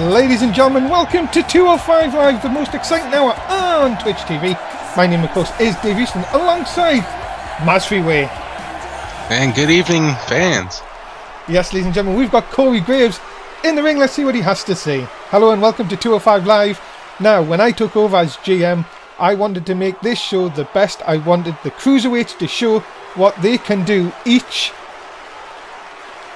Ladies and gentlemen, welcome to 205 Live, the most exciting hour on Twitch TV. My name, of course, is Dave Easton, alongside Maz Freeway. And good evening, fans. Yes, ladies and gentlemen, we've got Corey Graves in the ring. Let's see what he has to say. Hello and welcome to 205 Live. Now, when I took over as GM, I wanted to make this show the best. I wanted the Cruiserweights to show what they can do each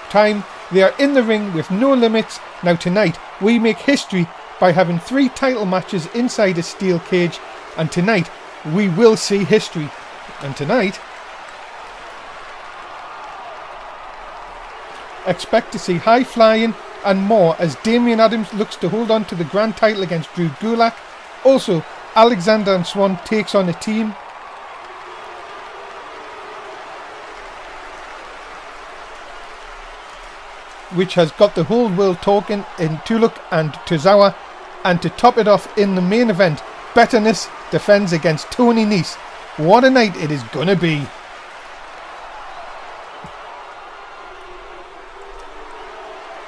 time they are in the ring with no limits. Now tonight we make history by having 3 title matches inside a steel cage, and tonight we will see history. And tonight expect to see high flying and more as Damian Adams looks to hold on to the grand title against Drew Gulak. Also, Alexander and Swan takes on a team which has got the whole world talking in Tuluk and Tozawa. And to top it off in the main event, Bitterness defends against Tony Nese. What a night it is gonna be.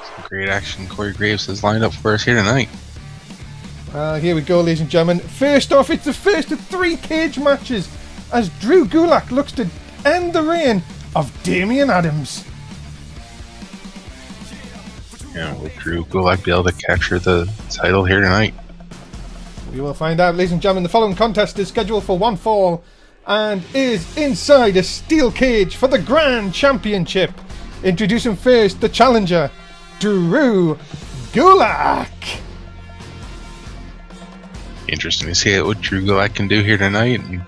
Some great action Corey Graves has lined up for us here tonight. Well, here we go, ladies and gentlemen. First off, it's the first of 3 cage matches as Drew Gulak looks to end the reign of Damian Adams. Yeah, will Drew Gulak be able to capture the title here tonight? We will find out, ladies and gentlemen. The following contest is scheduled for 1 fall and is inside a steel cage for the Grand Championship. Introducing first the challenger, Drew Gulak. Interesting to see what Drew Gulak can do here tonight, and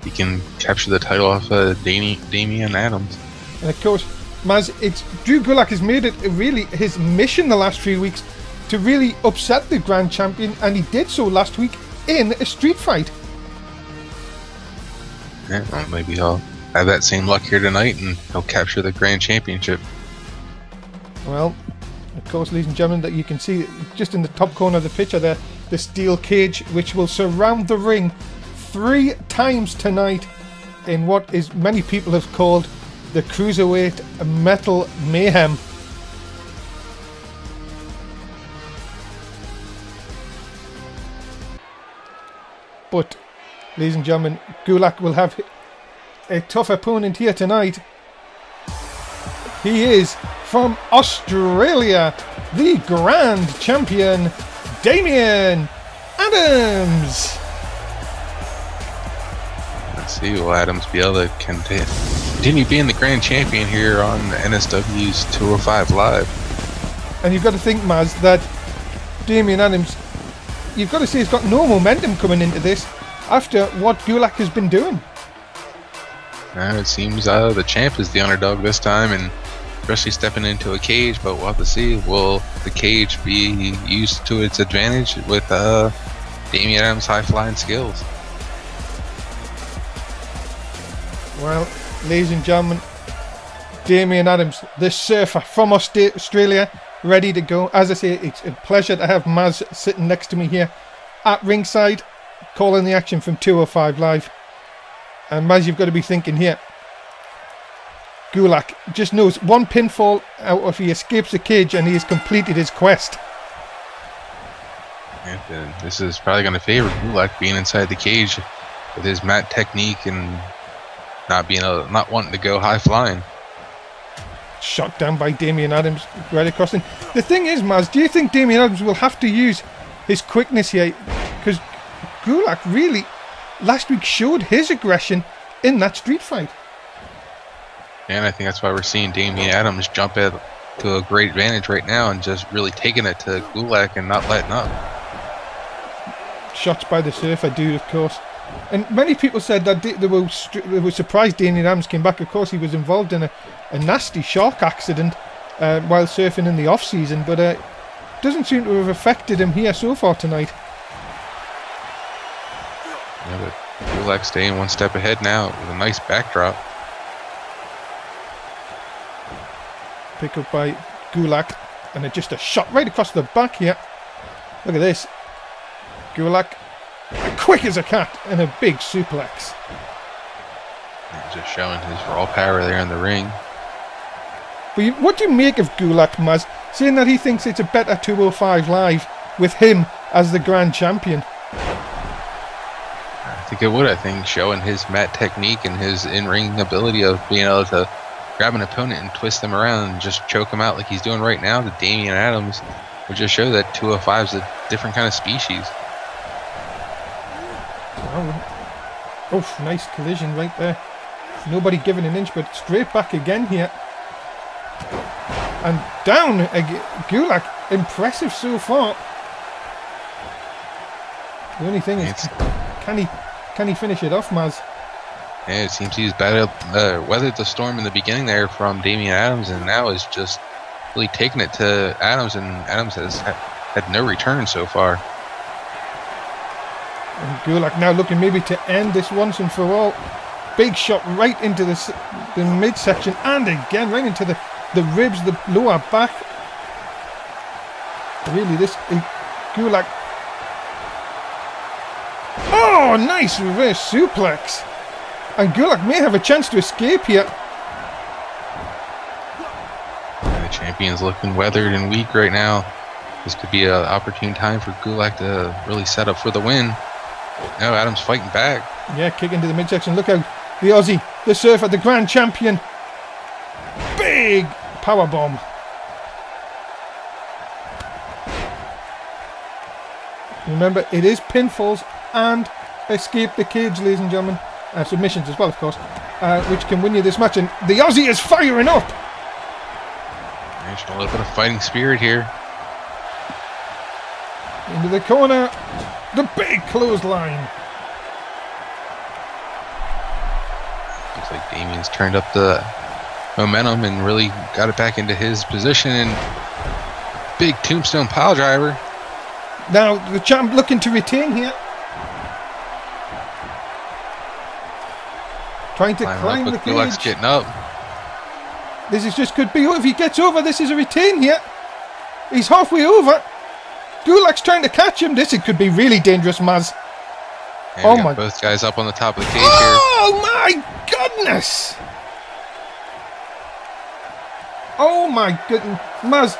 he can capture the title off Damian Adams. And of course, Maz, it's Drew Gulak has made it really his mission the last few weeks to really upset the Grand Champion, and he did so last week in a street fight. Yeah, well, maybe he'll have that same luck here tonight and he'll capture the Grand Championship. Well, of course, ladies and gentlemen, that you can see just in the top corner of the picture there, the steel cage which will surround the ring 3 times tonight in what is many people have called the Cruiserweight Metal Mayhem. But, ladies and gentlemen, Gulak will have a tough opponent here tonight. He is from Australia, the Grand Champion, Damian Adams. Let's see, will Adams be able to continue being the Grand Champion here on NSW's 205 Live? And you've got to think, Maz, that Damian Adams, you've got to say he's got no momentum coming into this after what Gulak has been doing. It seems the champ is the underdog this time, and especially stepping into a cage, but we'll have to see. Will the cage be used to its advantage with Damian Adams' high-flying skills? Well, ladies and gentlemen, Damian Adams, the surfer from Australia, ready to go. As I say, it's a pleasure to have Maz sitting next to me here at ringside, calling the action from 205 Live. And Maz, you've got to be thinking here, Gulak just knows one pinfall out if he escapes the cage and he has completed his quest. Yeah, this is probably going to favor Gulak being inside the cage with his mat technique and not wanting to go high flying. Shot down by Damian Adams right across. The thing is, Maz, do you think Damian Adams will have to use his quickness here? Because Gulak really last week showed his aggression in that street fight. And I think that's why we're seeing Damian Adams jump to a great advantage right now and just really taking it to Gulak and not letting up. Shots by the surfer dude, of course. And many people said that they were surprised Damian Adams came back. Of course, he was involved in a nasty shark accident while surfing in the off-season, but it doesn't seem to have affected him here so far tonight. Yeah, but Gulak staying one step ahead now with a nice backdrop. Pick up by Gulak, and just a shot right across the back here. Look at this. Gulak, quick as a cat, and a big suplex. Just showing his raw power there in the ring. But what do you make of Gulak, Maz? saying that he thinks it's a better 205 Live with him as the grand champion. I think it would. I think showing his mat technique and his in-ring ability of being able to grab an opponent and twist them around and just choke him out like he's doing right now to Damian Adams would just show that 205 is a different kind of species. Oh, nice collision right there. Nobody giving an inch, but straight back again here. And down again. Gulak, impressive so far. The only thing is, can he finish it off, Maz? Yeah, it seems he's weathered the storm in the beginning there from Damian Adams, and now is just really taking it to Adams, and Adams has had no return so far. And Gulak now looking maybe to end this once and for all. Big shot right into the midsection, and again right into the ribs, the lower back. Really, this Gulak. Oh, nice reverse suplex. And Gulak may have a chance to escape here. And the champion's looking weathered and weak right now. This could be an opportune time for Gulak to really set up for the win. Now Adams fighting back. Yeah, kick into the midsection. Look out. The Aussie, the Surfer, the grand champion. Big power bomb. Remember, it is pinfalls and escape the cage, ladies and gentlemen. Submissions as well, of course, which can win you this match. And the Aussie is firing up. There's a little bit of fighting spirit here. Into the corner. The big clothesline. Looks like Damian's turned up the momentum and really got it back into his position. And big tombstone pile driver. Now the champ looking to retain here. Trying to climb the cage. Gulak's getting up. This is just could be. If he gets over, this is a retain here. He's halfway over. Gulak's trying to catch him. This could be really dangerous, Maz. And oh my! Both guys up on the top of the cage here. Oh my goodness! Oh my goodness, Maz.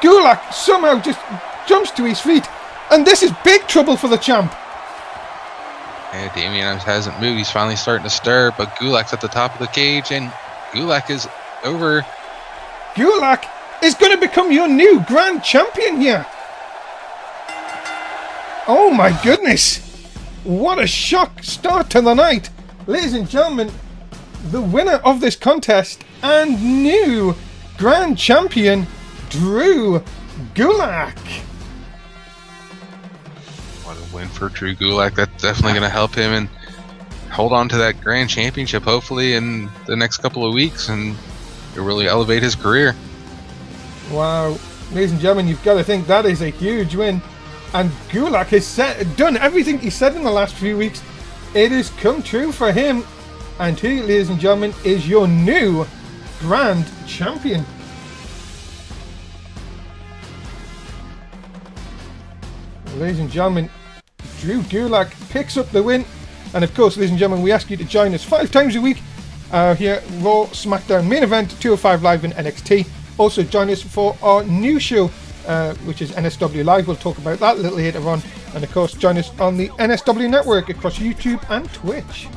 Gulak somehow just jumps to his feet, and this is big trouble for the champ. And Damian Adams hasn't moved. He's finally starting to stir, but Gulak's at the top of the cage, and Gulak is over. Gulak is going to become your new grand champion here. Oh my goodness. What a shock start to the night. Ladies and gentlemen, the winner of this contest and new grand champion, Drew Gulak. What a win for Drew Gulak. That's definitely going to help him and hold on to that grand championship hopefully in the next couple of weeks, and it'll really elevate his career. Wow, ladies and gentlemen, you've got to think that is a huge win. And Gulak has done everything he said in the last few weeks. It has come true for him. And he, ladies and gentlemen, is your new grand champion. Ladies and gentlemen, Drew Gulak picks up the win. And of course, ladies and gentlemen, we ask you to join us 5 times a week here at Raw, SmackDown, main event, 205 Live in NXT. Also join us for our new show, which is NSW Live. We'll talk about that a little later on. And of course, join us on the NSW network across YouTube and Twitch.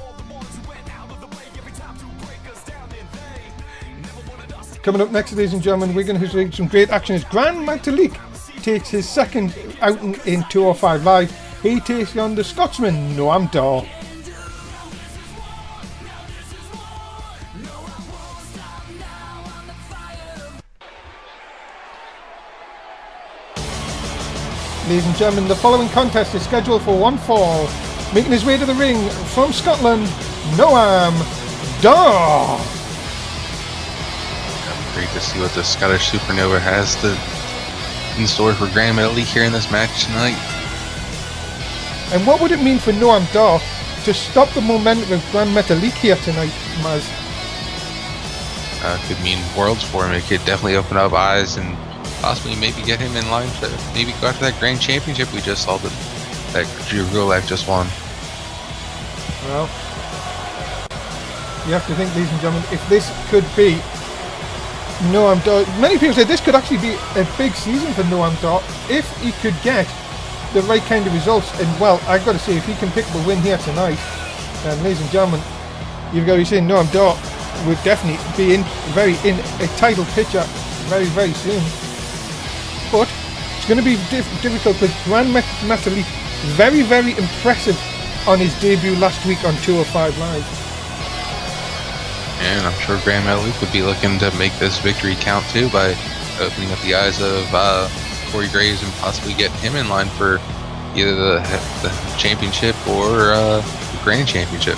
Coming up next, ladies and gentlemen, we're going to see some great action as Grand Metalik takes his second outing in 205 Live. He takes on the Scotsman, Noam Dar. Ladies and gentlemen, the following contest is scheduled for one fall. Making his way to the ring from Scotland, Noam Dar. Great to see what the Scottish Supernova has in store for Grand Metalik here in this match tonight. And what would it mean for Noam Dar to stop the momentum of Grand Metalik here tonight, Maz? Could mean worlds for him. It could definitely open up eyes and possibly maybe get him in line to maybe go after that grand championship we just saw that Drew Gulak just won. Well, you have to think, ladies and gentlemen, if this could be Noam Dar. Many people say this could actually be a big season for Noam Dar if he could get the right kind of results. And well, I've got to say, if he can pick up a win here tonight, ladies and gentlemen, you've got to be saying Noam Dar would definitely be in a title picture very, very soon. But it's going to be difficult because Gran Metalik, very, very impressive on his debut last week on 205 Live. And I'm sure Gran Metalik would be looking to make this victory count too by opening up the eyes of Corey Graves and possibly getting him in line for either the championship or the grand championship.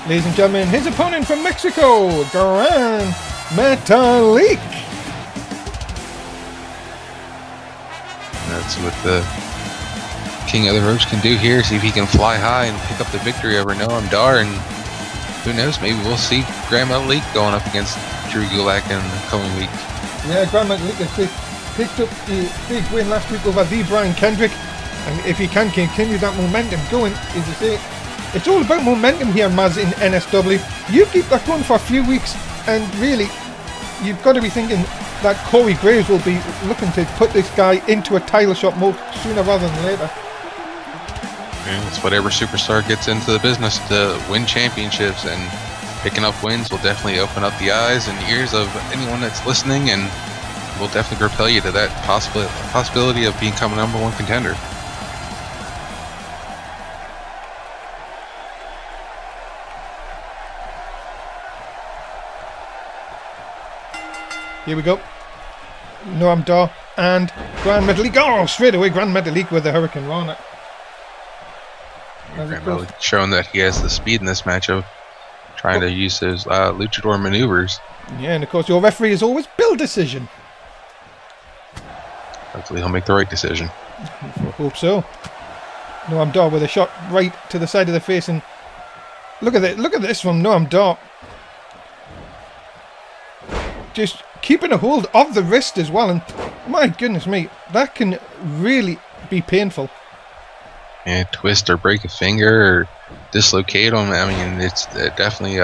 Ladies and gentlemen, his opponent from Mexico, Gran Metalik. That's what the King of the Ropes can do here. See if he can fly high and pick up the victory over Noam Dar. And who knows, maybe we'll see Gran Metalik going up against Drew Gulak in the coming weeks. Yeah, Gran Metalik picked up the big win last week over the Brian Kendrick. And if he can continue that momentum going, as I say, it's all about momentum here, Maz, in NSW. You keep that going for a few weeks, and really, you've got to be thinking that Corey Graves will be looking to put this guy into a title shot more sooner rather than later. Yeah, it's whatever superstar gets into the business to win championships, and picking up wins will definitely open up the eyes and ears of anyone that's listening, and will definitely propel you to that possibility of becoming a #1 contender. Here we go. Noam Dar and Gran Metalik. Oh, straight away, Gran Metalik with the Hurricane Rana. Gran Metalik showing that he has the speed in this matchup, trying to use his luchador maneuvers. Yeah, and of course, your referee is always Bill Decision. Hopefully, he'll make the right decision. I hope so. Noam Dar with a shot right to the side of the face, and look at it. Look at this from Noam Dar. Just keeping a hold of the wrist as well, and my goodness me, that can really be painful. And twist or break a finger or dislocate them. I mean, it's definitely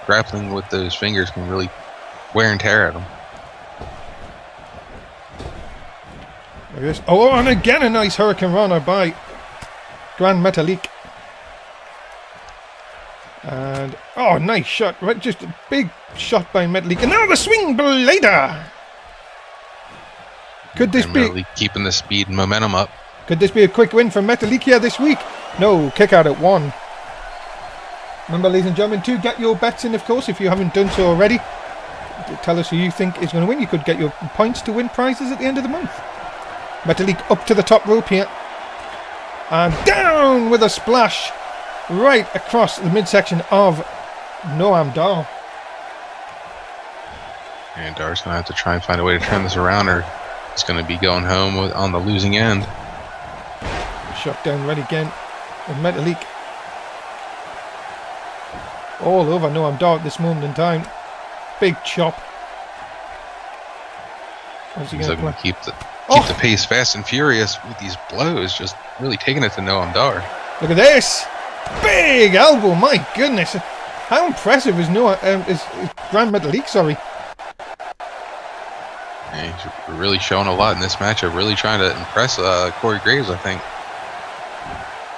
grappling with those fingers can really wear and tear at them. There it is. Oh, and again a nice Hurricane Rana by Gran Metalik. And oh, nice shot! Right, just a big shot by Metalik, and now the swing blader. Could this be keeping the speed and momentum up? Could this be a quick win for Metalik here this week? No, kick out at 1. Remember, ladies and gentlemen, to get your bets in, of course, if you haven't done so already. Tell us who you think is going to win. You could get your points to win prizes at the end of the month. Metalik up to the top rope here, and down with a splash. Right across the midsection of Noam Dar. And Dar's going to have to try and find a way to turn this around, or it's going to be going home on the losing end. Shot down right again. And Metalik all over Noam Dar at this moment in time. Big chop. What's he He's going looking to keep the pace fast and furious with these blows, just really taking it to Noam Dar. Look at this. Big elbow, my goodness. How impressive is Gran Metalik, sorry. Yeah, he's really showing a lot in this matchup, really trying to impress Corey Graves, I think.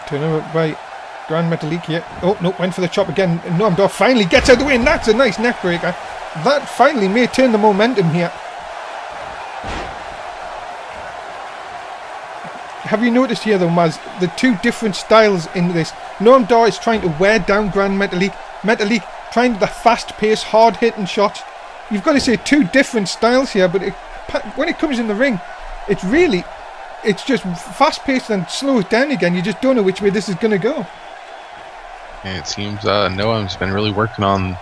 Turn over by Gran Metalik here. Oh, no, went for the chop again. Noam Dar finally gets out of the way, and that's a nice neck breaker. That finally may turn the momentum here. Have you noticed here though, Maz, the two different styles in this? Noam Dar is trying to wear down Gran Metalik. Metalik trying the fast-paced, hard-hitting shots. You've got to say two different styles here, but when it comes in the ring, it's just fast-paced and slows down again. You just don't know which way this is going to go. And it seems Noam's been really working on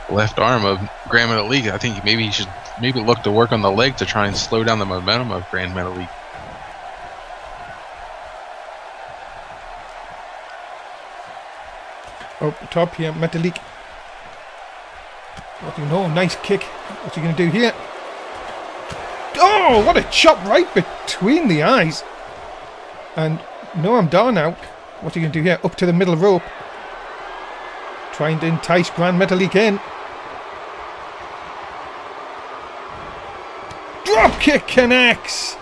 the left arm of Gran Metalik. I think maybe he should look to work on the leg to try and slow down the momentum of Gran Metalik. Up the top here, Metalik. What do you know? Nice kick. What's he going to do here? Oh, what a chop right between the eyes. And Noam Dar now What's he going to do here? Up to the middle rope. Trying to entice Grand Metalik in. Drop kick connects.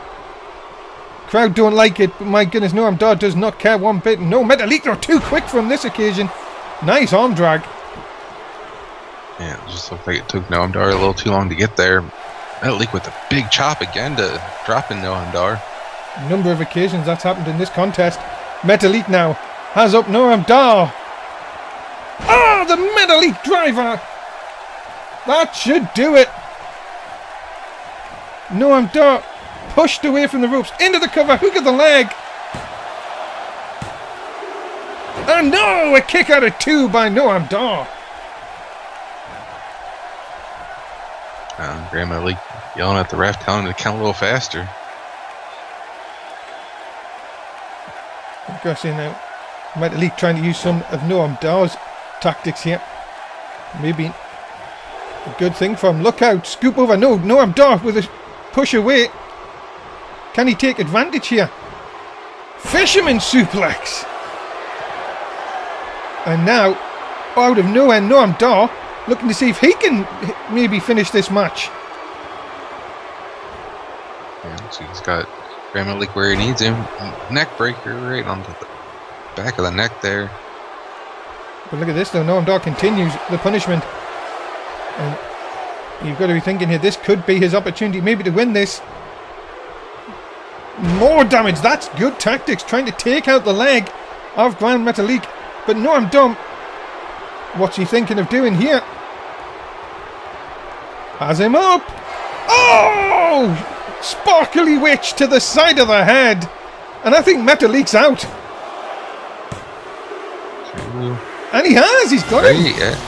Crowd don't like it, but my goodness, Noam Dar does not care one bit. No, Metalik are too quick from this occasion. Nice arm drag. Yeah, it just looked like it took Noam Dar a little too long to get there. Metalik with a big chop again to drop in Noam Dar. A number of occasions that's happened in this contest. Metalik now has up Noam Dar. Ah, the Metalik driver. That should do it. Noam Dar pushed away from the ropes, into the cover, hook of the leg. And no, a kick out of 2 by Noam Dar. Grand Metalik yelling at the ref, telling him to count a little faster. Gosh, now Metalik trying to use some of Noam Dar's tactics here. Maybe a good thing for him. Look out, scoop over. No, Noam Dar with a push away. Can he take advantage here? Fisherman suplex. And now, out of nowhere, Noam Dar looking to see if he can maybe finish this match. Yeah, so he's got Grand Metalik where he needs him. Neck breaker right onto the back of the neck there. But look at this though, Noam Dar continues the punishment. And you've got to be thinking here, this could be his opportunity maybe to win this. More damage, that's good tactics, trying to take out the leg of Grand Metalik. But Noam Dar, what's he thinking of doing here? Has him up. Oh! Sparkly witch to the side of the head. And I think Metalik's out. True. And he has, he's got him. Yeah.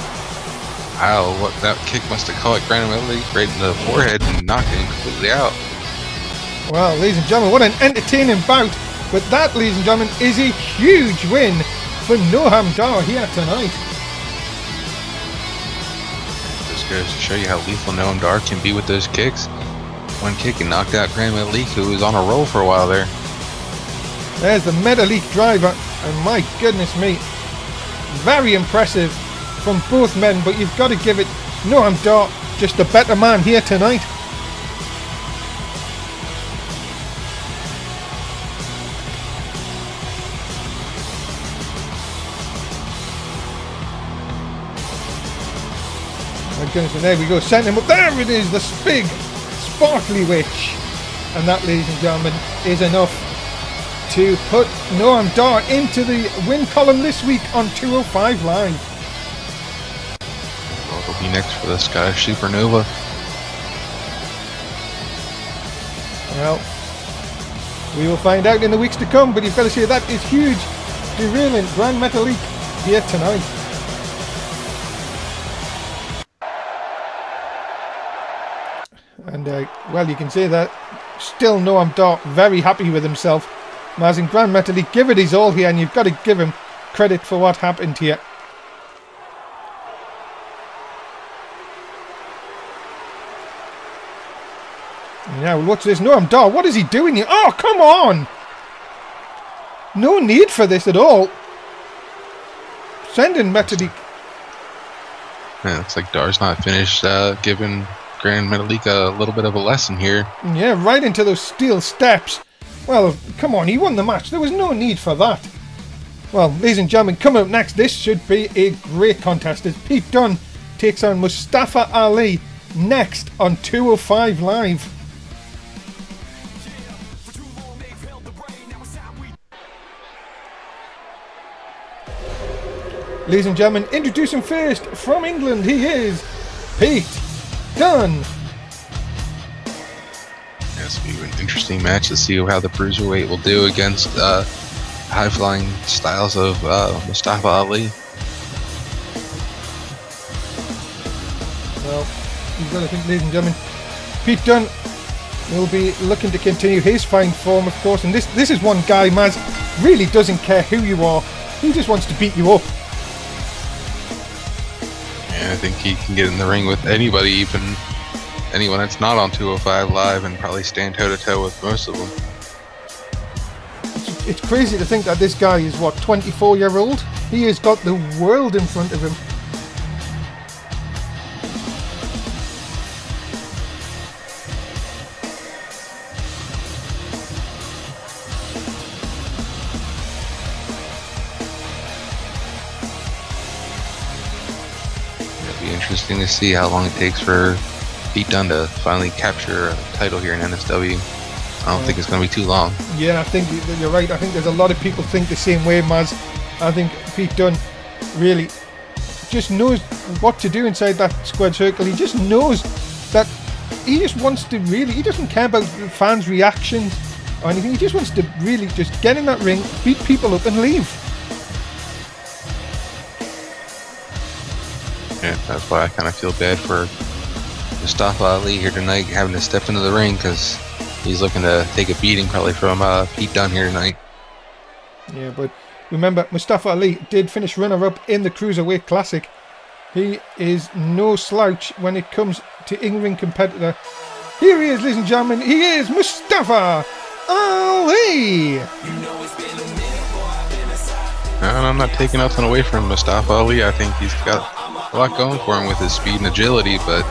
Wow, what that kick must have caught Grand Metalik right in the forehead and knocked him completely out. Well, ladies and gentlemen, what an entertaining bout. But that, ladies and gentlemen, is a huge win for Noam Dar here tonight. Just goes to show you how lethal Noam Dar can be with those kicks. One kick and knocked out Grand Metalik, who was on a roll for a while there. There's the Metalik driver, and my goodness me, very impressive from both men, but you've got to give it Noam Dar, just the better man here tonight. My goodness, and there we go, sent him up. There it is, the big sparkly witch. And that, ladies and gentlemen, is enough to put Noam Dar into the win column this week on 205 Live. Well, it'll be next for the Scottish Supernova. Well, we will find out in the weeks to come, but you've got to say that is huge. Derailing Grand Metalik here tonight. And, well, you can say that. Still Noam Dar very happy with himself. As in Grand Metalik, give it his all here, and you've got to give him credit for what happened here. Now, watch this. Noam Dar, what is he doing here? Oh, come on! No need for this at all. Sending Metalik. Yeah, looks like Dar's not finished giving Grand Metalik a little bit of a lesson here. Yeah, right into those steel steps. Well, come on, he won the match. There was no need for that. Well, ladies and gentlemen, coming up next, this should be a great contest as Pete Dunne takes on Mustafa Ali next on 205 Live. Ladies and gentlemen, introducing first from England, he is Pete Dunne. This will be an interesting match to see how the Bruiserweight will do against high-flying styles of Mustafa Ali. Well, you've got to think, ladies and gentlemen, Pete Dunne will be looking to continue his fine form, of course, and this is one guy, Maz, really doesn't care who you are. He just wants to beat you up. Yeah, I think he can get in the ring with anybody, even anyone that's not on 205 Live, and probably stand toe-to-toe with most of them. it's crazy to think that this guy is, what, 24-year-old? He has got the world in front of him. It'll be interesting to see how long it takes for Pete Dunne to finally capture a title here in NSW. I don't think it's going to be too long. Yeah, I think you're right. I think there's a lot of people think the same way, Maz. I think Pete Dunne really just knows what to do inside that squared circle. He just knows that he just wants to really, he doesn't care about fans' reactions or anything. He just wants to really just get in that ring, beat people up and leave. Yeah, that's why I kind of feel bad for Mustafa Ali here tonight, having to step into the ring, because he's looking to take a beating probably from Pete Dunne here tonight. Yeah, but remember, Mustafa Ali did finish runner-up in the Cruiserweight Classic. He is no slouch when it comes to in-ring competitor. Here he is, ladies and gentlemen. He is Mustafa Ali. And I'm not taking nothing away from Mustafa Ali. I think he's got a lot going for him with his speed and agility, but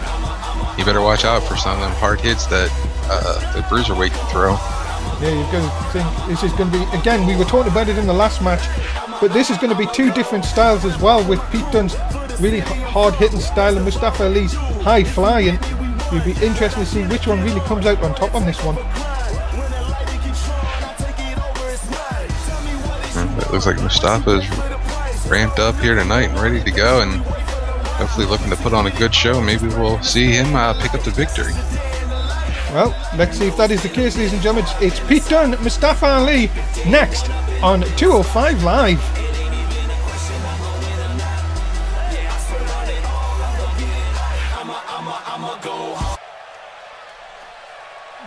you better watch out for some of them hard hits that the Bruiserweight can throw. Yeah, you've got to think this is going to be, again, we were talking about it in the last match, but this is going to be two different styles as well, with Pete Dunne's really hard-hitting style and Mustafa Ali's high-flying. You'll be interested to see which one really comes out on top on this one. It looks like Mustafa's ramped up here tonight and ready to go, and hopefully looking to put on a good show. Maybe we'll see him pick up the victory. Well, let's see if that is the case, ladies and gentlemen. It's Pete Dunne, Mustafa Ali, next on 205 Live.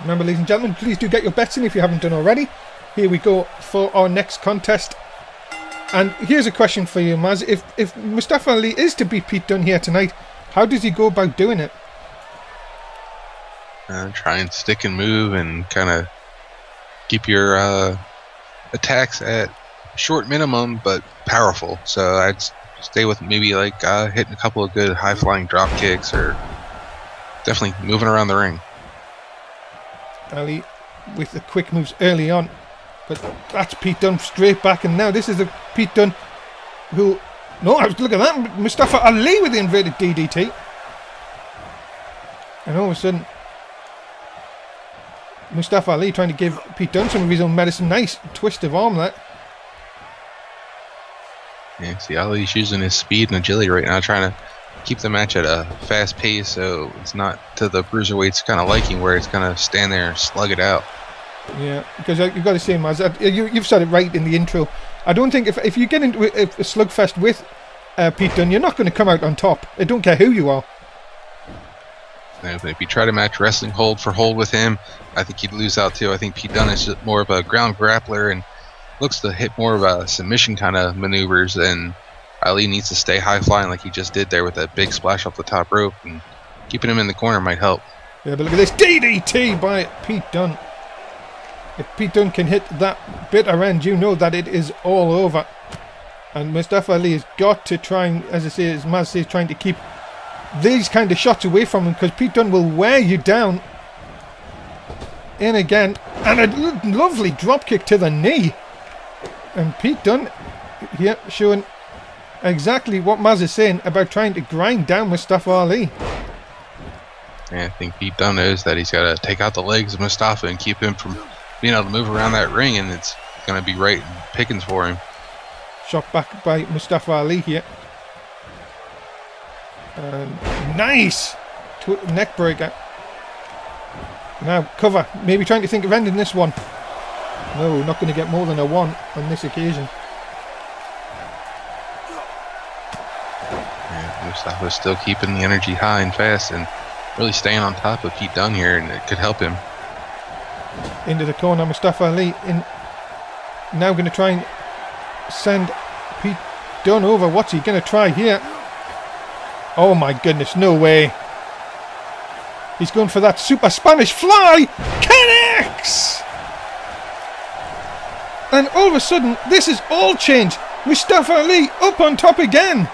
Remember, ladies and gentlemen, please do get your bets in if you haven't done already. Here we go for our next contest. And here's a question for you, Maz. If Mustafa Ali is to beat Pete Dunne here tonight, how does he go about doing it? Try and stick and move and kind of keep your attacks at short minimum but powerful. So I'd stay with maybe like hitting a couple of good high flying drop kicks, or definitely moving around the ring. Ali with the quick moves early on, but that's Pete Dunne straight back, and now this is the Pete Dunne who, no, look at that, Mustafa Ali with the inverted DDT, and all of a sudden Mustafa Ali trying to give Pete Dunne some of his own medicine. Nice twist of arm there. Yeah, see, Ali's using his speed and agility right now, trying to keep the match at a fast pace, so it's not to the Bruiserweight's kind of liking, where it's going to stand there and slug it out. Yeah, because you've got to say, Maz, you've said it right in the intro. I don't think if you get into a slugfest with Pete Dunne, you're not going to come out on top. I don't care who you are. Yeah, but if you try to match wrestling hold for hold with him, I think he'd lose out too. I think Pete Dunne is just more of a ground grappler and looks to hit more of a submission kind of maneuvers, and Ali needs to stay high flying like he just did there with that big splash off the top rope, and keeping him in the corner might help. Yeah, but look at this DDT by Pete Dunne. If Pete Dunne can hit that bitter end, you know that it is all over. And Mustafa Ali has got to try and, as I say, as Maz says, trying to keep these kind of shots away from him, because Pete Dunne will wear you down. In again, and a lovely drop kick to the knee. And Pete Dunne here showing exactly what Maz is saying about trying to grind down Mustafa Ali. Yeah, I think Pete Dunne knows that he's got to take out the legs of Mustafa and keep him from being able to move around that ring, and it's going to be right pickings for him. Shot back by Mustafa Ali here. Nice neck breaker. Now cover, maybe trying to think of ending this one. No, not going to get more than a 1 on this occasion. Yeah, Mustafa's still keeping the energy high and fast and really staying on top of Pete Dunne here, and it could help him. Into the corner, Mustafa Ali in, now going to try and send Pete Dunne over. What's he going to try here? Oh my goodness, no way. He's going for that super Spanish fly. Connects! And all of a sudden, this is all changed. Mustafa Ali up on top again.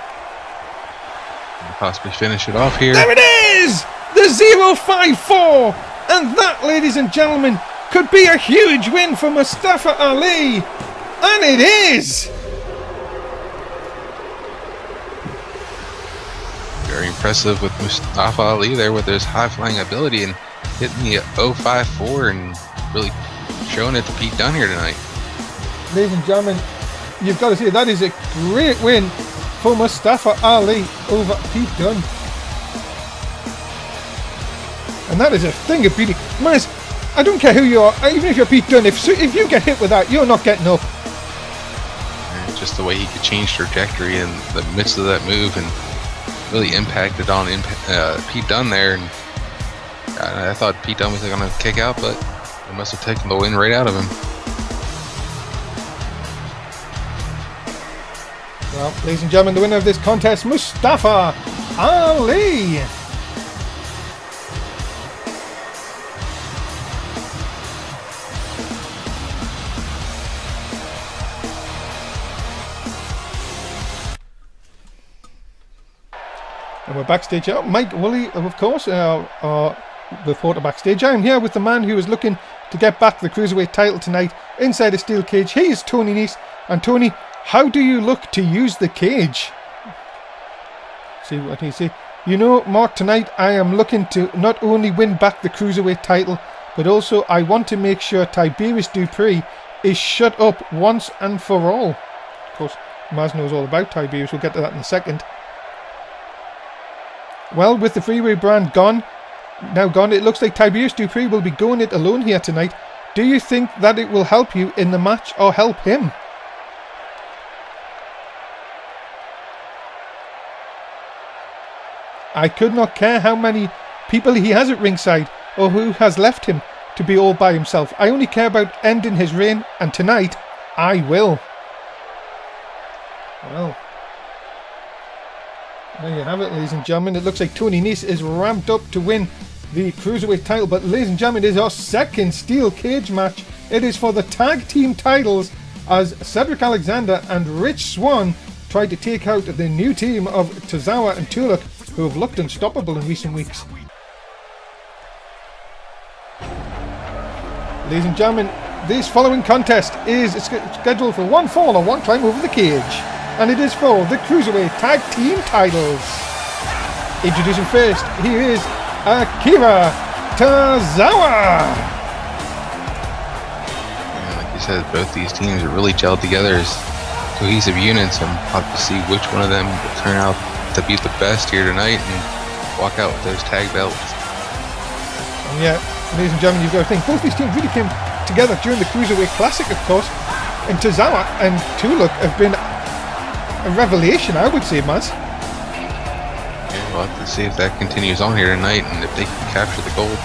Possibly finish it off here. There it is! The 054! And that, ladies and gentlemen, could be a huge win for Mustafa Ali. And it is! Very impressive with Mustafa Ali there with his high-flying ability and hitting the 054 and really showing it to Pete Dunne here tonight. Ladies and gentlemen, you've got to say that is a great win for Mustafa Ali over Pete Dunne. And that is a thing of beauty. Maz, I don't care who you are, even if you're Pete Dunne, if you get hit with that, you're not getting up. And just the way he could change trajectory in the midst of that move and really impacted on Pete Dunne there. And I thought Pete Dunne was going to kick out, but he must have taken the win right out of him. Well, ladies and gentlemen, the winner of this contest, Mustafa Ali. And we're backstage. Mike Woolley, of course, our reporter backstage. I'm here with the man who is looking to get back the Cruiserweight title tonight inside a steel cage. He is Tony Nese. And Tony, how do you look to use the cage? See what he say. You know, Mark, tonight I am looking to not only win back the Cruiserweight title, but also I want to make sure Tiberius Dupree is shut up once and for all. Of course, Maz knows all about Tiberius. We'll get to that in a second. Well, with the Freeway brand now gone, it looks like Tiberius Dupree will be going it alone here tonight. Do you think that it will help you in the match or help him? I could not care how many people he has at ringside or who has left him to be all by himself. I only care about ending his reign, and tonight I will. Well, there you have it, ladies and gentlemen. It looks like Tony Nese is ramped up to win the Cruiserweight title, but ladies and gentlemen, it is our second steel cage match. It is for the tag team titles as Cedric Alexander and Rich Swann try to take out the new team of Tozawa and Tuluk, who have looked unstoppable in recent weeks. Ladies and gentlemen, this following contest is scheduled for one fall or one climb over the cage, and it is for the Cruiserweight Tag Team titles. Introducing first, here is Akira Tozawa. Like you said, both these teams are really gelled together as cohesive units. I'm hoping to see which one of them will turn out to be the best here tonight and walk out with those tag belts. And yeah, ladies and gentlemen, you've got to think both these teams really came together during the Cruiserweight Classic, of course. And Tozawa and Tuluk have been a revelation, I would say, Maz. Yeah, we'll have to see if that continues on here tonight and if they can capture the gold.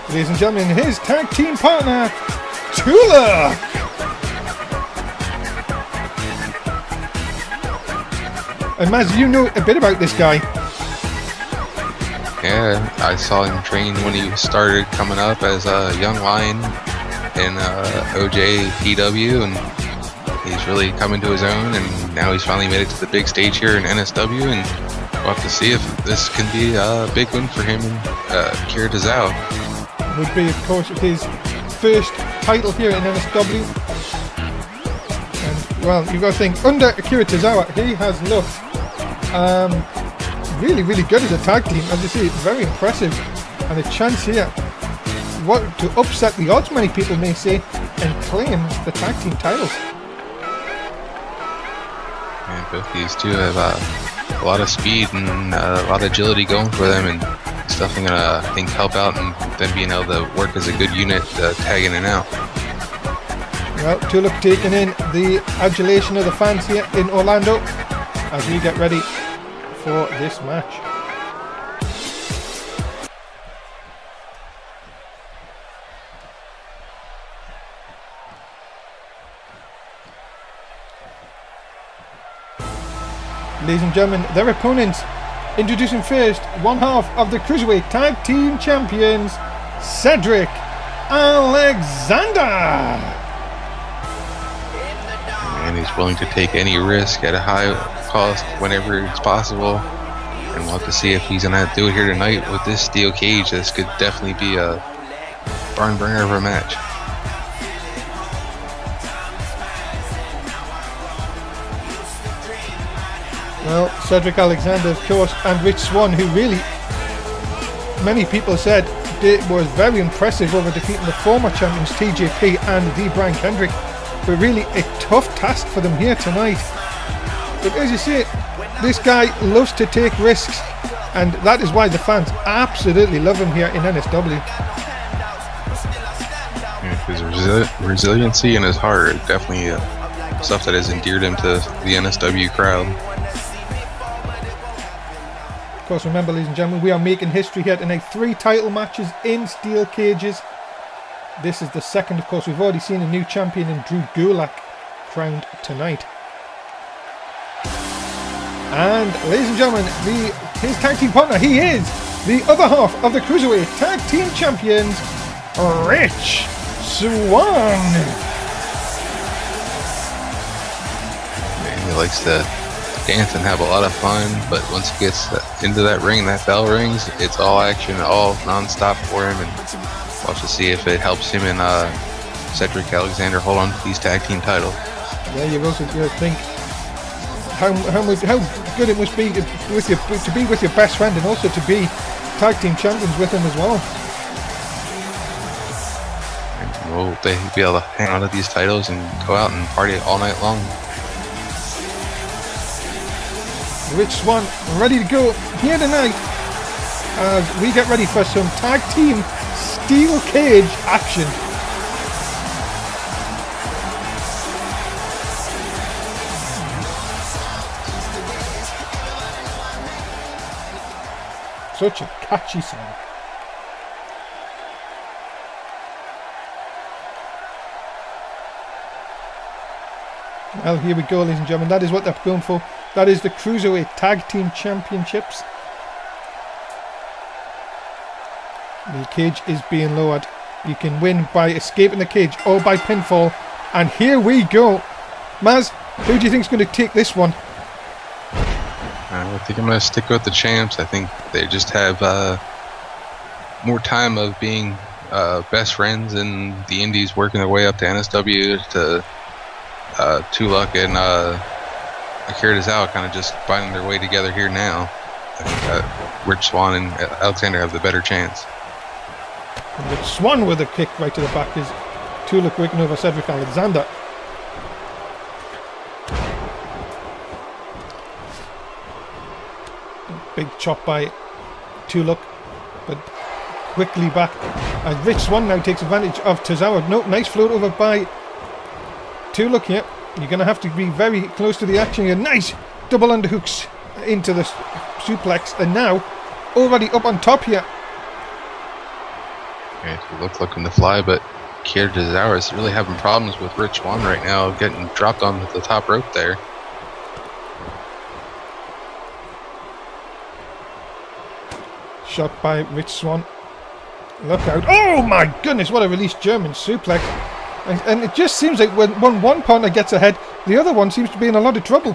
Ladies and gentlemen, his tag team partner, Tuluk. And Maz, you know a bit about this guy. Yeah, I saw him train when he started coming up as a young lion in OJPW, and he's really coming to his own, and now he's finally made it to the big stage here in NSW, and we'll have to see if this can be a big win for him and Akira Tozawa. Would be, of course, his first title here in NSW. And, well, you've got to think, under Akira Tozawa, he has looked really, really good as a tag team. As you see, very impressive. And a chance here to upset the odds, many people may say, and claim the tag team titles. And both these two have a lot of speed and a lot of agility going for them, and it's definitely going to, I think, help out and them being able to work as a good unit, tagging in and out. Well, Tuluk taking in the adulation of the fans here in Orlando as we get ready for this match. Ladies and gentlemen, their opponents Introducing first, one half of the Cruiserweight Tag Team Champions, Cedric Alexander. And he's willing to take any risk at a high cost whenever it's possible. And we'll have to see if he's going to do it here tonight with this steel cage. This could definitely be a barn burner of a match. Well, Cedric Alexander, of course, and Rich Swann, who really, many people said, was very impressive over defeating the former champions TJP and the Brian Kendrick. But really a tough task for them here tonight. But as you say, this guy loves to take risks, and that is why the fans absolutely love him here in NSW. Yeah, his resiliency and his heart are definitely stuff that has endeared him to the NSW crowd. Of course, remember, ladies and gentlemen, we are making history here tonight. 3 title matches in steel cages. This is the second, of course. We've already seen a new champion in Drew Gulak crowned tonight. And, ladies and gentlemen, his tag team partner, he is the other half of the Cruiserweight Tag Team Champions, Rich Swann. Man, he likes to dance and have a lot of fun, but once he gets into that ring, that bell rings, it's all action, all non-stop for him, and we'll have to see if it helps him and Cedric Alexander hold on to these tag team titles. Yeah, you also think how good it must be to be with your best friend and also to be tag team champions with him as well. And will they be able to hang on to these titles and go out and party all night long? Rich Swann ready to go here tonight as we get ready for some tag team steel cage action. Such a catchy song. Well, here we go, ladies and gentlemen. That is what they're going for. That is the Cruiserweight Tag Team Championships. The cage is being lowered. You can win by escaping the cage or by pinfall. And here we go. Maz, who do you think is going to take this one? I think I'm going to stick with the champs. I think they just have more time of being best friends in the indies, working their way up to NSW to Tuluk and Akira Tozawa kind of just finding their way together here now. I think Rich Swann and Alexander have the better chance. And Rich Swann with a kick right to the back is Tuluk working over Cedric Alexander. Big chop by Tuluk, but quickly back. And Rich Swann now takes advantage of Tozawa. No, nice float over by Tuluk here. You're going to have to be very close to the action here. Nice double underhooks into the suplex, and now already up on top here. Okay, Tuluk looking to fly, but Akira Tozawa is really having problems with Rich Swann right now, getting dropped on the top rope there. Shot by Rich Swann. Look out. Oh my goodness, what a released German suplex. And it just seems like when one partner gets ahead, the other one seems to be in a lot of trouble.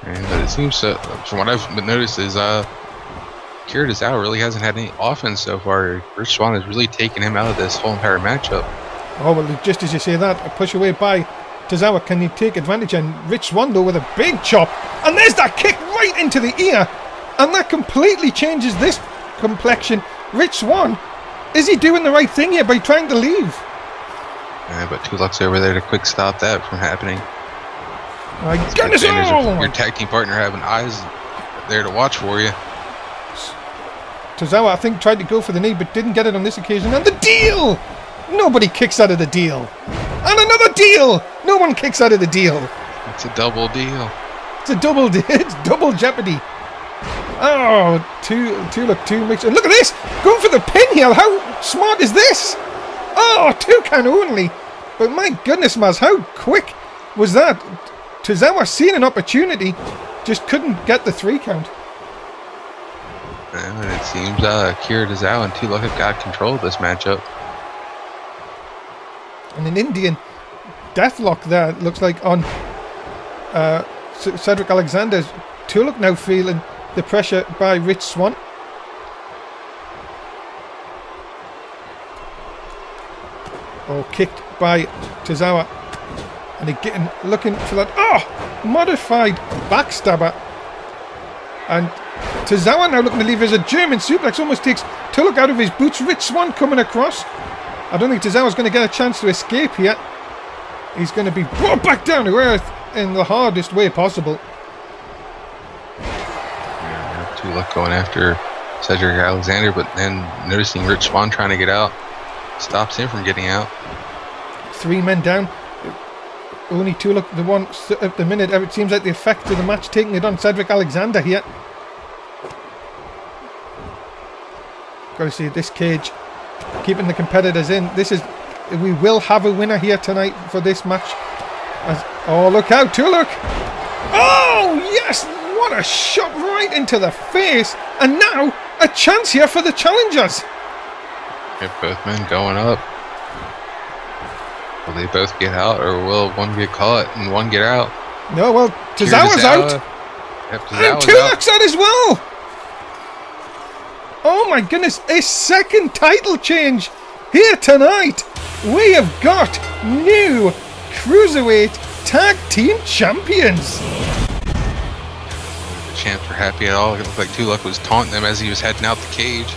And it seems to, from what I've noticed, is Akira Tozawa really hasn't had any offense so far. Rich Swann has really taken him out of this whole entire matchup. Oh, well, just as you say that, a push away by Tozawa. Can he take advantage? And Rich Swann, though, with a big chop. And there's that kick right into the ear. And that completely changes this complexion. Rich Swann, is he doing the right thing here by trying to leave? Yeah, but Tuluk's over there to quick stop that from happening. My goodness! Your tag team partner having eyes there to watch for you. Tozawa, I think, tried to go for the knee, but didn't get it on this occasion. And the deal! Nobody kicks out of the deal. And another deal! No one kicks out of the deal. It's a double deal. It's a double deal. It's double jeopardy. Oh, Tuluk, two mix. Look at this! Going for the pin here. How smart is this? Oh, 2 count only. But my goodness, Maz, how quick was that? Tozawa seeing an opportunity just couldn't get the 3 count. And it seems Kira Tozawa and Tuluk have got control of this matchup. And an Indian deathlock there, it looks like, on Cedric Alexander's. Tuluk now feeling the pressure by Rich Swann. Oh, kicked by Tozawa. And again, looking for that, modified backstabber. And Tozawa now looking to leave as a German suplex, almost takes Tuluk out of his boots. Rich Swann coming across. I don't think Tozawa's going to get a chance to escape here. He's going to be brought back down to earth in the hardest way possible. Yeah, Tuluk going after Cedric Alexander, but then noticing Rich Swann trying to get out, stops him from getting out. 3 men down. Only Tuluk, the one at the minute. It seems like the effect of the match taking it on Cedric Alexander here. Got to see this cage keeping the competitors in. We will have a winner here tonight for this match. Oh, look out, Tuluk! Oh, yes! What a shot right into the face! And now, a chance here for the challengers! Yeah, both men going up. Will they both get out, or will one get caught and one get out? No, well, Tozawa's out! Yep, And Tuluk's out as well! Oh my goodness, a second title change here tonight! We have got new Cruiserweight Tag Team Champions! The champs were happy at all. It looked like Tuluk was taunting them as he was heading out the cage.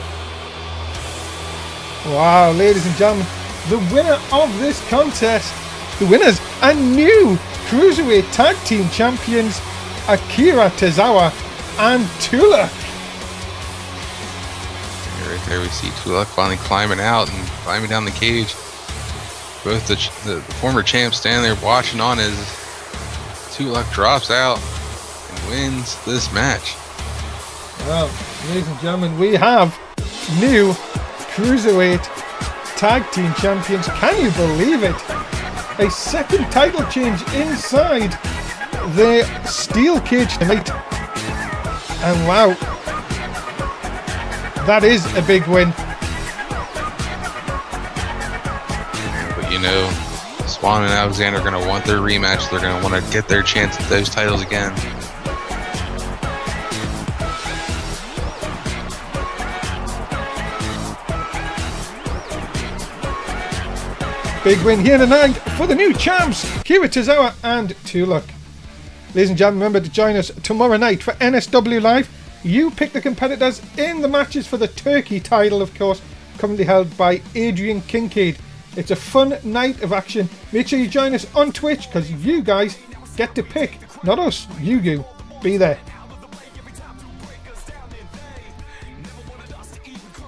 Wow, ladies and gentlemen, the winner of this contest, the winners and new Cruiserweight Tag Team Champions, Akira Tozawa and Tuluk. Right there we see Tuluk finally climbing out and climbing down the cage. Both the former champs standing there watching on as Tuluk drops out and wins this match. Well, ladies and gentlemen, we have new Cruiserweight Tag Team Champions. Can you believe it? A second title change inside the steel cage tonight. And wow, that is a big win. But you know, Swann and Alexander are going to want their rematch. They're going to want to get their chance at those titles again. Big win here tonight for the new champs, Akira Tozawa and Tuluk. Ladies and gentlemen, remember to join us tomorrow night for NSW Live. You pick the competitors in the matches for the Turkey title, of course, currently held by Adrian Kincaid. It's a fun night of action. Make sure you join us on Twitch, because you guys get to pick, not us, you do. Be there.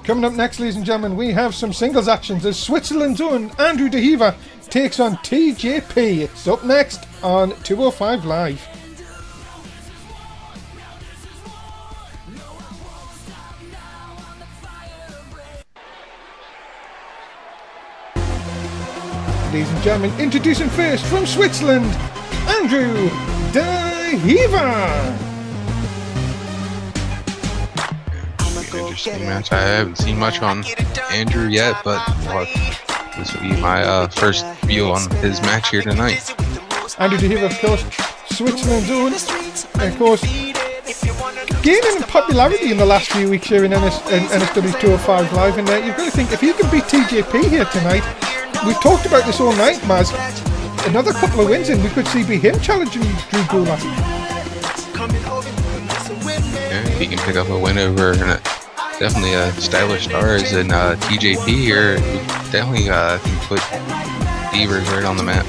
Coming up next, ladies and gentlemen, we have some singles actions as Switzerland's own Andrew De Hever takes on TJP. It's up next on 205 Live. Ladies and gentlemen, introducing first from Switzerland, Andrew De Hever. Interesting match. I haven't seen much on Andrew yet, but this will be my first view on his match here tonight. Andrew De Hever, of course, Switzerland's own, and of course, gaining in popularity in the last few weeks here in NSW 205 Live, and you've got to think, if you can beat TJP here tonight, we've talked about this all night, Maz, another couple of wins and we could see him challenging Drew Gulak. Yeah, if he can pick up a win over definitely stylish stars and TJP here, definitely can put Devers right on the map.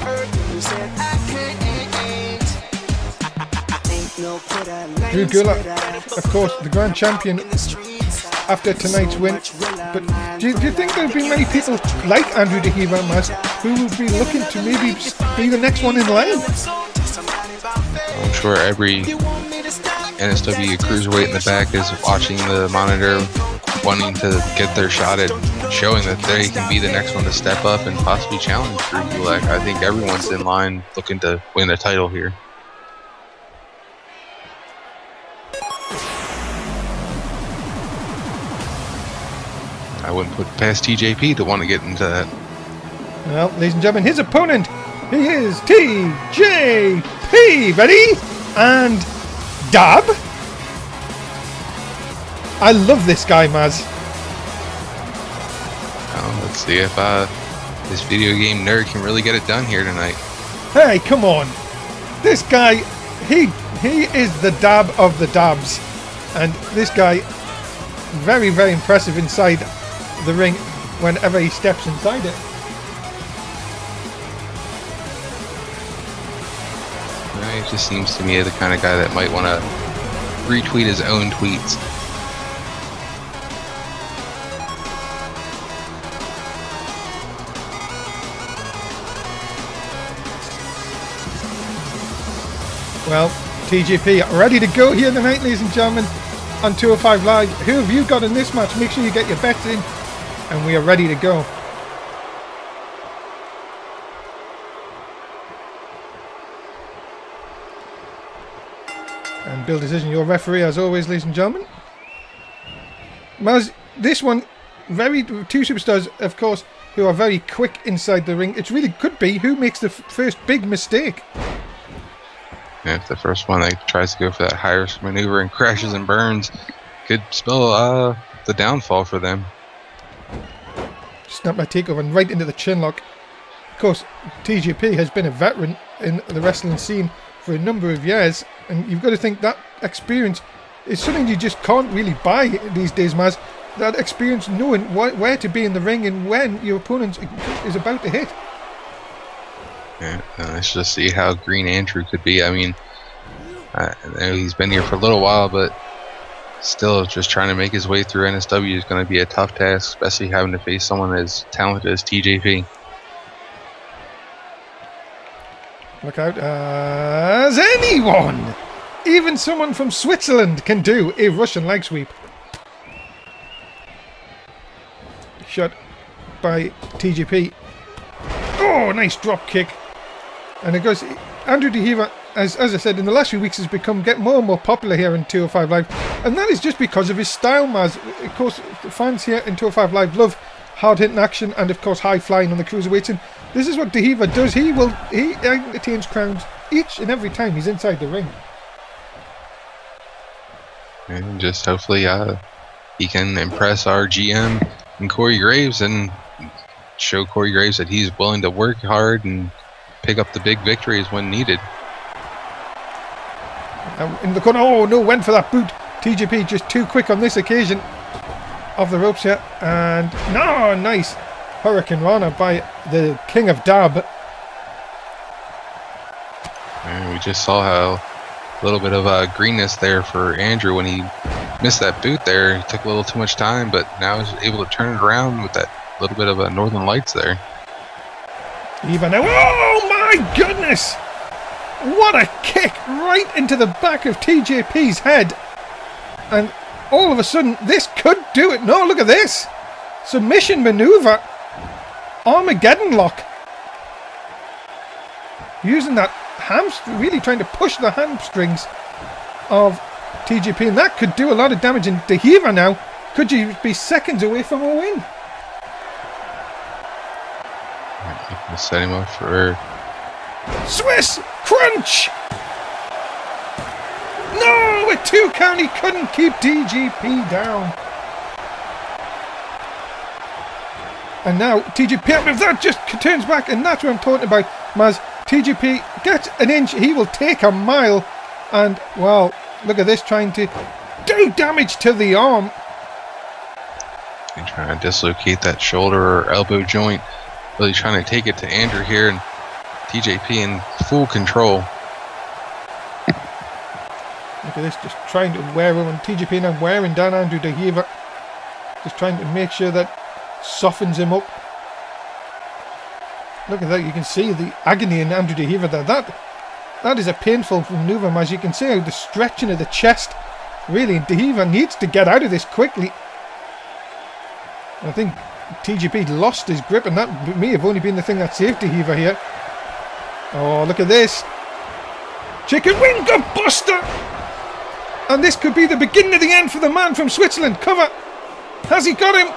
Drew Gulak, of course, the grand champion after tonight's win. But do you think there would be many people like Andrew De Hever, Maz, who would be looking to maybe be the next one in line? I'm sure every NSW cruiserweight in the back is watching the monitor, wanting to get their shot at showing that they can be the next one to step up and possibly challenge Drew Gulak. I think everyone's in line looking to win a title here. I wouldn't put past TJP to want to get into that. Well, ladies and gentlemen, his opponent, he is TJP. Ready? And dab. I love this guy, Maz. Let's see if this video game nerd can really get it done here tonight. Hey, come on. This guy, he is the dab of the dabs. And this guy, very, very impressive inside the ring whenever he steps inside it. He just seems to me the kind of guy that might want to retweet his own tweets. Well, TJP ready to go here tonight, ladies and gentlemen, on 205 Live. Who have you got in this match? Make sure you get your bets in, and we are ready to go. And Bill Decision, your referee, as always, ladies and gentlemen. Maz, this one, two superstars, of course, who are very quick inside the ring. It really could be who makes the first big mistake. Yeah, if the first one that tries to go for that high risk maneuver and crashes and burns, could spell the downfall for them. Snap my takeover and right into the chin lock. Of course, TJP has been a veteran in the wrestling scene for a number of years, and you've got to think that experience is something you just can't really buy these days, Maz. That experience, knowing where to be in the ring and when your opponent is about to hit. Yeah, let's just see how green Andrew could be. I mean, I know he's been here for a little while, but still just trying to make his way through NSW is going to be a tough task, especially having to face someone as talented as TJP. Look out, as anyone, even someone from Switzerland, can do a Russian leg sweep. Shot by TJP. Oh, nice drop kick. And it goes, Andrew DeHiva, as I said, in the last few weeks has getting more and more popular here in 205 Live. And that is just because of his style, Maz. Of course, the fans here in 205 Live love hard-hitting action and, of course, high-flying on the cruiserweights. And this is what DeHiva does. He attains crowns each and every time he's inside the ring. And just hopefully he can impress our GM and Corey Graves and show Corey Graves that he's willing to work hard and pick up the big victories when needed. In the corner, oh no, went for that boot. TJP just too quick on this occasion. Off the ropes here, and no, nice Hurricane Rana by the King of Dab. And we just saw how a little bit of greenness there for Andrew when he missed that boot there. He took a little too much time, but now he's able to turn it around with that little bit of Northern Lights there. Even now, oh my goodness! What a kick right into the back of TJP's head. And all of a sudden, this could do it. No, look at this. Submission maneuver. Armageddon lock. Using that hamstring, really trying to push the hamstrings of TJP. And that could do a lot of damage. And DeHiva now could you be seconds away from a win. Set him up for Swiss crunch. No, with 2 count he couldn't keep TJP down. And now TJP, if that just turns back, and that's what I'm talking about, Maz. TJP gets an inch, he will take a mile. And well, look at this, trying to do damage to the arm. And trying to dislocate that shoulder or elbow joint. Really trying to take it to Andrew here, and TJP in full control. Look at this, just trying to wear him, and TJP now wearing down Andrew DeHiva. Just trying to make sure that softens him up. Look at that, you can see the agony in Andrew DeHiva there. That is a painful maneuver, as you can see how the stretching of the chest. Really, DeHiva needs to get out of this quickly. I think TJP lost his grip, and that may have only been the thing that saved DeHiva here. Oh, look at this. Chicken wing buster! And this could be the beginning of the end for the man from Switzerland. Cover. Has he got him?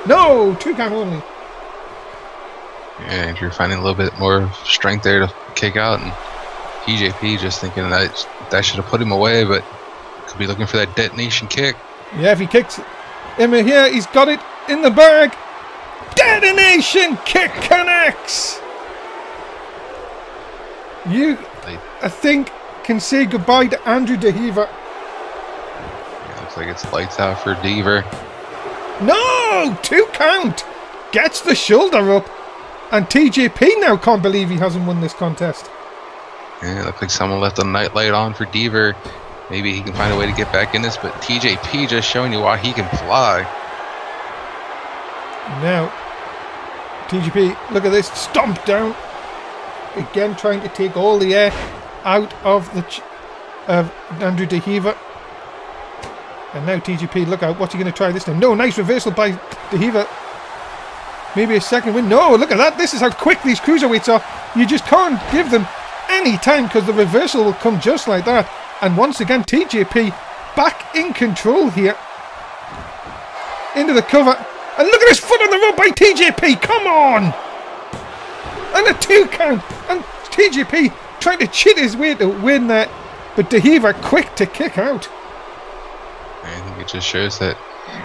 No, 2 count only. Yeah, Andrew finding a little bit more strength there to kick out, and TJP just thinking that should have put him away, but could be looking for that detonation kick. Yeah, if he kicks him in here, he's got it in the bag. Detonation kick connects. You, I think, can say goodbye to Andrew DeHever. Yeah, looks like it's lights out for Deaver. No! 2 count! Gets the shoulder up. And TJP now can't believe he hasn't won this contest. Yeah, it looks like someone left the night light on for Deaver. Maybe he can find a way to get back in this, but TJP just showing you why he can fly. Now, TJP, look at this, stomp down. Again, trying to take all the air out of Andrew DeHever. And now TJP, look out, what's he going to try this time? No, nice reversal by DeHever. Maybe a second win. No, look at that. This is how quick these cruiserweights are. You just can't give them any time because the reversal will come just like that. And once again, TJP back in control here. Into the cover. And look at his foot on the rope by TJP. Come on. And a 2 count. And TJP trying to cheat his way to win that. But DeHever quick to kick out. I think it just shows that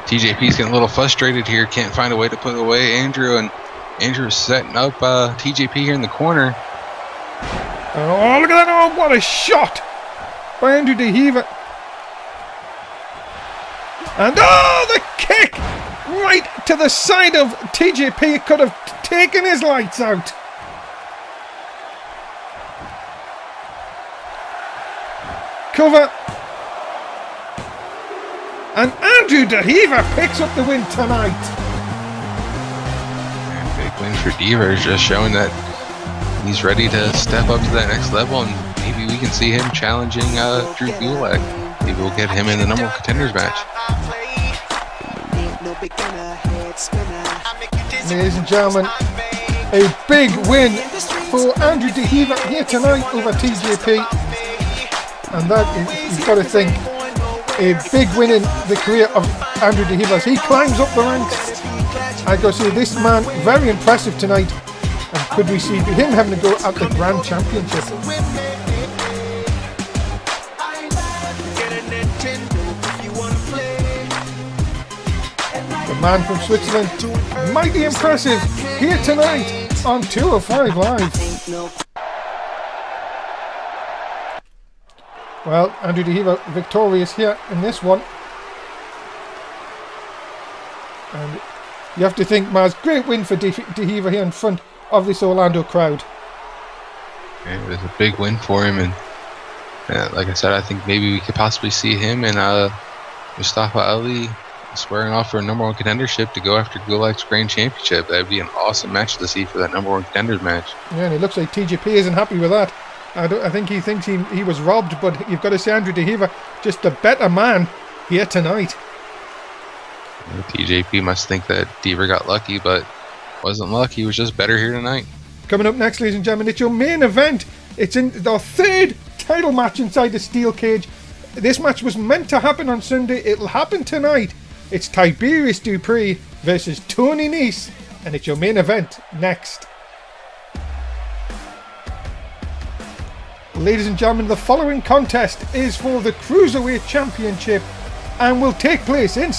TJP's getting a little frustrated here. Can't find a way to put away Andrew. And Andrew's setting up TJP here in the corner. Oh, look at that. Oh, what a shot by Andrew DeHever. And oh, the kick right to the side of TJP. Could have taken his lights out. Cover. And Andrew DeHever picks up the win tonight. And big win for Deaver, just showing that he's ready to step up to that next level, and maybe we can see him challenging Drew Gulak. Maybe we'll get him in the number 1 contenders match. Ladies and gentlemen, a big win for Andrew DeHever here tonight over TJP. And that is, you've got to think, a big win in the career of Andrew DeHever as he climbs up the ranks. I got to say, this man, very impressive tonight. And could we see him having a go at the Grand Championship? The man from Switzerland, mighty impressive, here tonight on 205 Live. Well, Andrew DeHever victorious here in this one. And you have to think, Maz, great win for DeHever here in front of this Orlando crowd. Yeah, it was a big win for him, and like I said, I think maybe we could possibly see him and Mustafa Ali squaring off for a number 1 contendership to go after Gulak's Grand Championship. That'd be an awesome match to see for that number 1 contenders match. Yeah, and it looks like TJP isn't happy with that. I think he thinks he was robbed, but you've got to say Andrew DeHever, just a better man here tonight. TJP must think that Deaver got lucky, but wasn't lucky. He was just better here tonight. Coming up next, ladies and gentlemen, it's your main event. It's in the 3rd title match inside the steel cage. This match was meant to happen on Sunday. It'll happen tonight. It's Tiberius Dupree versus Tony Nese, and it's your main event next. Ladies and gentlemen, the following contest is for the Cruiserweight Championship and will take place in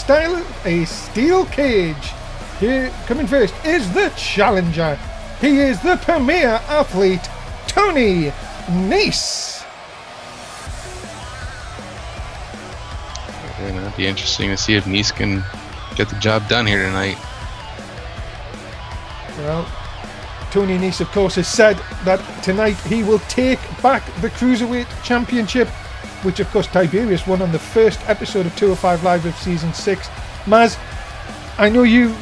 a steel cage. Here, coming first, is the challenger. He is the premier athlete, Tony Nese. And it'll be interesting to see if Nese can get the job done here tonight. Well, Tony Nese, of course, has said that tonight he will take back the Cruiserweight Championship, which, of course, Tiberius won on the 1st episode of 205 Live of Season 6. Maz, I know you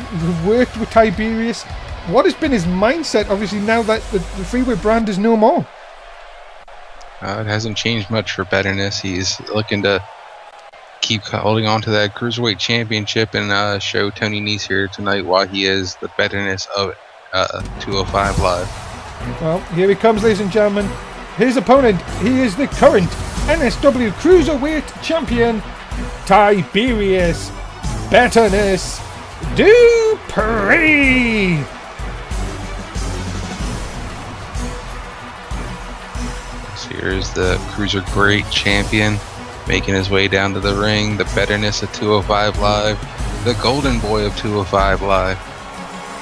worked with Tiberius. What has been his mindset, obviously, now that the Freeway brand is no more? It hasn't changed much for betterness. He's looking to keep holding on to that Cruiserweight Championship and show Tony Nese here tonight why he is the betterness of 205 Live. Well, here he comes, ladies and gentlemen. His opponent, he is the current NSW Cruiserweight Champion, Tiberius Betterness Dupree! So here's the Cruiserweight champion making his way down to the ring. The betterness of 205 Live. The golden boy of 205 Live.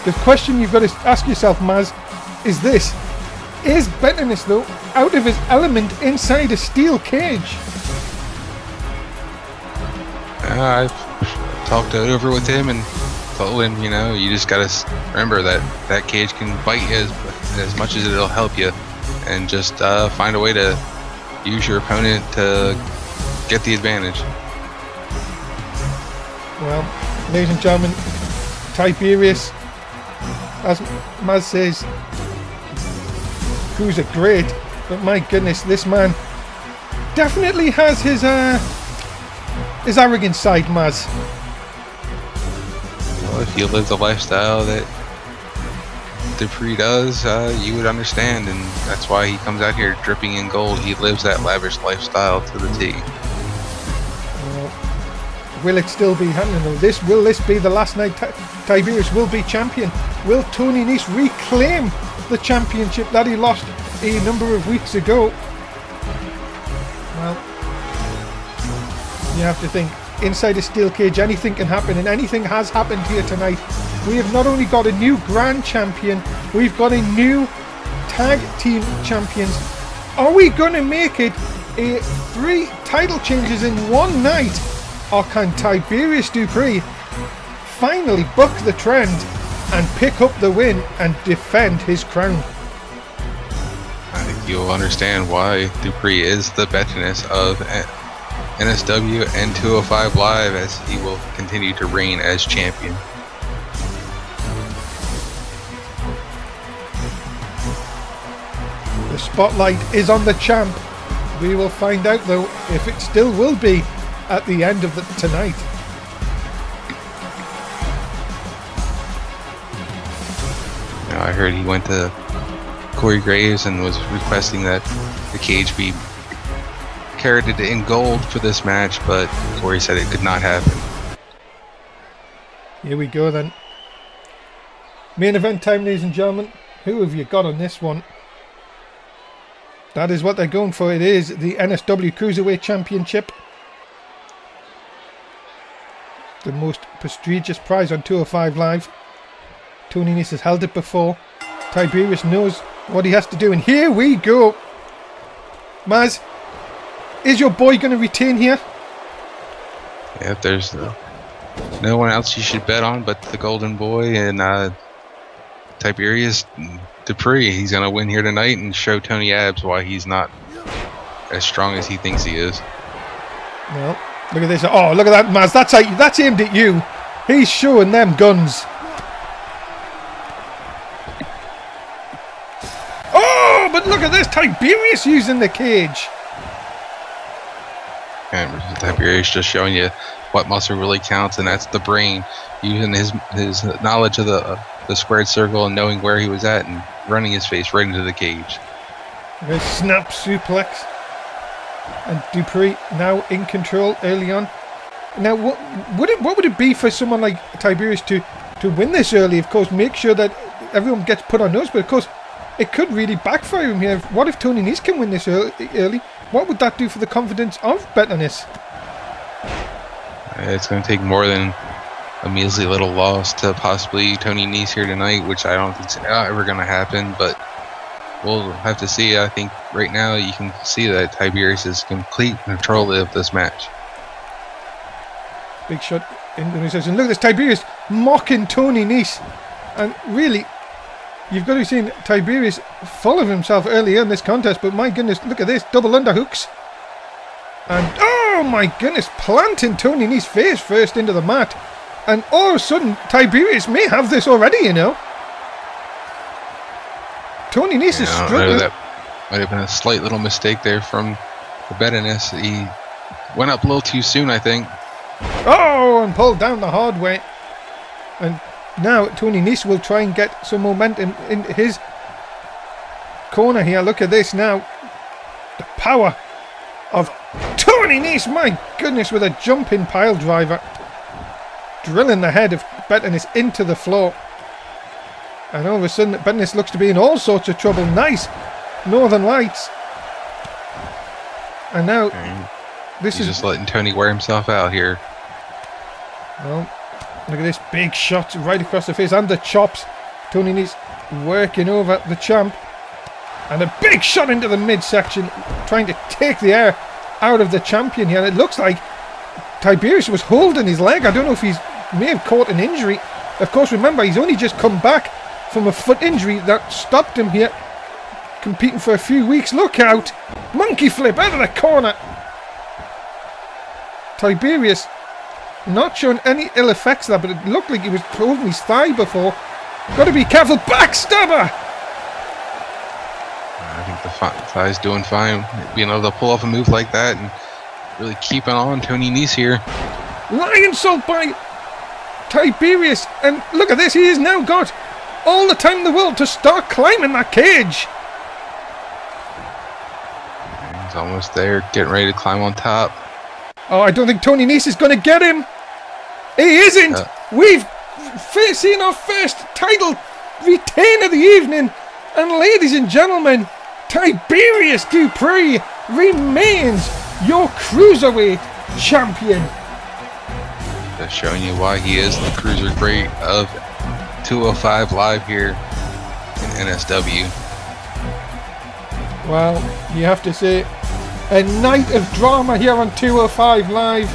The question you've got to ask yourself, Maz, is this. Is betterness, though, out of his element inside a steel cage? I've talked it over with him and told him, you know, you just gotta remember that that cage can bite you as much as it'll help you, and just find a way to use your opponent to get the advantage. Well, ladies and gentlemen, Tiberius, as Maz says, Cruiser great, but my goodness, this man definitely has his arrogant side, Maz. Well, if you live the lifestyle that Dupree does, you would understand, and that's why he comes out here dripping in gold. He lives that lavish lifestyle to the T. Well, will it still be happening though? Will this be the last night Tiberius will be champion? Will Tony Nese reclaim the championship that he lost a number of weeks ago? Well, you have to think, inside a steel cage anything can happen, and anything has happened here tonight. We have not only got a new grand champion, we've got a new tag team champions. Are we going to make it 3 title changes in one night, or can Tiberius Dupree finally buck the trend and pick up the win and defend his crown? I think you'll understand why Dupree is the betterness of NSW and 205 Live, as he will continue to reign as champion. The spotlight is on the champ. We will find out though if it still will be at the end of tonight. Now, I heard he went to Corey Graves and was requesting that the cage be carroted in gold for this match, but Corey said it could not happen. Here we go then. Main event time, ladies and gentlemen. Who have you got on this one? That is what they're going for. It is the NSW Cruiserweight Championship. The most prestigious prize on 205 Live. Tony Nese has held it before. Tiberius knows what he has to do, and here we go. Maz, is your boy going to retain here? Yeah, there's no one else you should bet on but the Golden Boy and Tiberius Dupree. He's going to win here tonight and show Tony Abs why he's not as strong as he thinks he is. Well, look at this. Oh, look at that, Maz. That's aimed at you. He's showing them guns. Oh, but look at this. Tiberius using the cage. And Tiberius just showing you what muscle really counts, and that's the brain. Using his knowledge of the squared circle and knowing where he was at and running his face right into the cage. A snap suplex. And Dupree now in control early on. Now, what would it be for someone like Tiberius to win this early? Of course, make sure that everyone gets put on notice, but of course, it could really backfire him here. What if Tony Nese can win this early? What would that do for the confidence of betterness? It's going to take more than a measly little loss to possibly Tony Nese here tonight, which I don't think is ever going to happen, but we'll have to see. I think right now you can see that Tiberius is complete control of this match. Big shot into the session. Look at this, Tiberius mocking Tony Nese. And really, you've got to see Tiberius full of himself early in this contest, but my goodness, look at this, double underhooks. And oh my goodness, planting Tony Nese's face first into the mat. And all of a sudden, Tiberius may have this already, you know. Tony Nese is struggling. That might have been a slight little mistake there from the betterness. He went up a little too soon, I think. Oh, and pulled down the hard way. And now Tony Nese will try and get some momentum in his corner here. Look at this now. The power of Tony Nese, my goodness, with a jumping pile driver. drilling the head of Bitterness into the floor. And all of a sudden, Bitterness looks to be in all sorts of trouble. Nice Northern Lights. And now, this is just letting Tony wear himself out here. Well, look at this big shot right across the face and the chops. Tony Nese working over the champ. And a big shot into the midsection, trying to take the air out of the champion here. And it looks like Tiberius was holding his leg. I don't know if he's may have caught an injury. Of course, remember, he's only just come back from a foot injury that stopped him here competing for a few weeks. Look out! Monkey flip out of the corner. Tiberius not showing any ill effects there, but it looked like he was holding his thigh before. Got to be careful. Backstabber! I think the thigh's doing fine. Being able to pull off a move like that and really keeping on Tony Nese here. Lion salt by Tiberius. And look at this. He has now got all the time in the world to start climbing that cage. He's almost there, getting ready to climb on top. Oh, I don't think Tony Nese is going to get him. He isn't. We've seen our first title retain of the evening. And ladies and gentlemen, Tiberius Dupree remains your Cruiserweight champion. Just showing you why he is the Cruiserweight of 205 Live here in NSW. Well, you have to say, a night of drama here on 205 Live,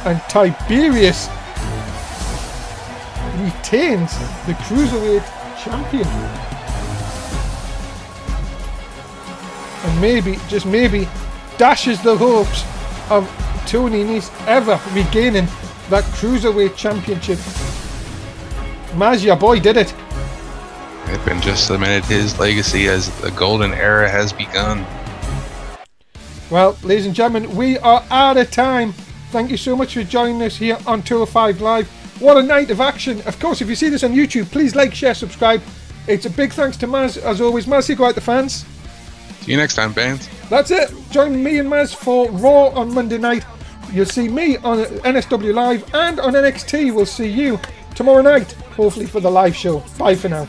and Tiberius retains the Cruiserweight champion. And maybe, just maybe, dashes the hopes of Tony Nese ever regaining that Cruiserweight championship. Maz, your boy did it. It's been just cemented his legacy as the golden era has begun. Well, ladies and gentlemen, we are out of time. Thank you so much for joining us here on 205 Live. What a night of action. Of course, if you see this on YouTube, please like, share, subscribe. It's a big thanks to Maz, as always. Maz, say goodbye to the fans. See you next time, bands. That's it. Join me and Maz for Raw on Monday night. You'll see me on NSW Live, and on NXT we'll see you tomorrow night, hopefully for the live show. Bye for now.